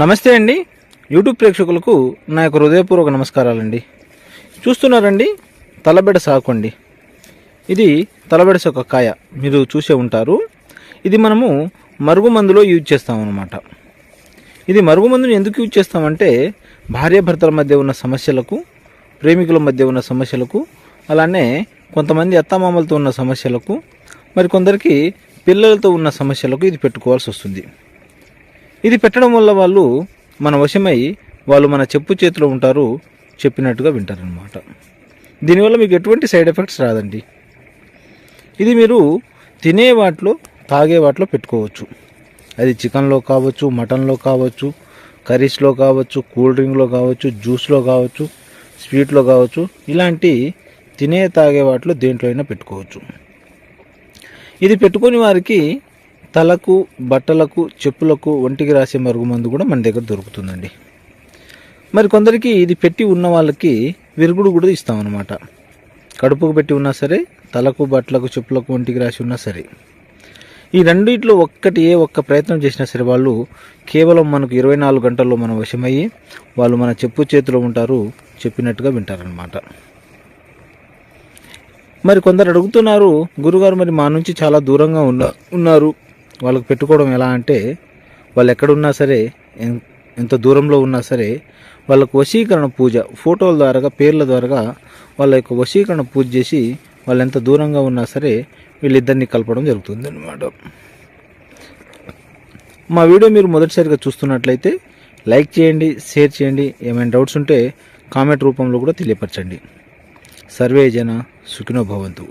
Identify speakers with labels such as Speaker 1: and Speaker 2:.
Speaker 1: నమస్తే అండి. యూట్యూబ్ ప్రేక్షకులకు నా యొక్క హృదయపూర్వక నమస్కారాలండి. చూస్తున్నారండి, తలబెడ సాకు అండి. ఇది తలబెడ సాకు కాయ మీరు చూసే ఉంటారు. ఇది మనము మరుగుమందులో యూజ్ చేస్తామన్నమాట. ఇది మరుగుమందుని ఎందుకు యూజ్ చేస్తామంటే భార్యాభర్తల మధ్య ఉన్న సమస్యలకు, ప్రేమికుల మధ్య ఉన్న సమస్యలకు, అలానే కొంతమంది అత్తామామలతో ఉన్న సమస్యలకు, మరి కొందరికి పిల్లలతో ఉన్న సమస్యలకు ఇది పెట్టుకోవాల్సి వస్తుంది. ఇది పెట్టడం వల్ల వాళ్ళు మన వశమై వాళ్ళు మన చెప్పు చేతిలో ఉంటారు, చెప్పినట్టుగా వింటారనమాట. దీనివల్ల మీకు ఎటువంటి సైడ్ ఎఫెక్ట్స్ రాదండి. ఇది మీరు తినే వాటిలో, తాగే వాటిలో పెట్టుకోవచ్చు. అది చికెన్లో కావచ్చు, మటన్లో కావచ్చు, కర్రీస్లో కావచ్చు, కూల్ డ్రింక్లో కావచ్చు, జ్యూస్లో కావచ్చు, స్వీట్లో కావచ్చు, ఇలాంటి తినే తాగే వాటిలో దేంట్లో అయినా పెట్టుకోవచ్చు. ఇది పెట్టుకుని వారికి తలకు, బట్టలకు, చెప్పులకు, ఒంటికి రాసే మరుగుమందు కూడా మన దగ్గర దొరుకుతుందండి. మరి కొందరికి ఇది పెట్టి ఉన్న వాళ్ళకి విరుగుడు కూడా ఇస్తామన్నమాట. కడుపుకు పెట్టి ఉన్నా సరే, తలకు, బట్టలకు, చెప్పులకు, ఒంటికి రాసి ఉన్నా సరే, ఈ రెండిట్లో ఒక్క ప్రయత్నం చేసినా సరే వాళ్ళు కేవలం మనకు 24 గంటల్లో మన వశమయ్యి వాళ్ళు మన చెప్పు చేతిలో ఉంటారు, చెప్పినట్టుగా వింటారనమాట. మరి కొందరు అడుగుతున్నారు, గురుగారు మరి మా నుంచి చాలా దూరంగా ఉన్నారు, వాళ్ళకు పెట్టుకోవడం ఎలా అంటే, వాళ్ళు ఎక్కడున్నా సరే, ఎంత దూరంలో ఉన్నా సరే, వాళ్ళకు వశీకరణ పూజ ఫోటోల ద్వారా, పేర్ల ద్వారా వాళ్ళ యొక్క వశీకరణ పూజ చేసి వాళ్ళు ఎంత దూరంగా ఉన్నా సరే వీళ్ళిద్దరిని కలపడం జరుగుతుంది అన్నమాట. మా వీడియో మీరు మొదటిసారిగా చూస్తున్నట్లయితే లైక్ చేయండి, షేర్ చేయండి. ఏమైనా డౌట్స్ ఉంటే కామెంట్ రూపంలో కూడా తెలియపరచండి. సర్వే జన సుఖినో భవంతు.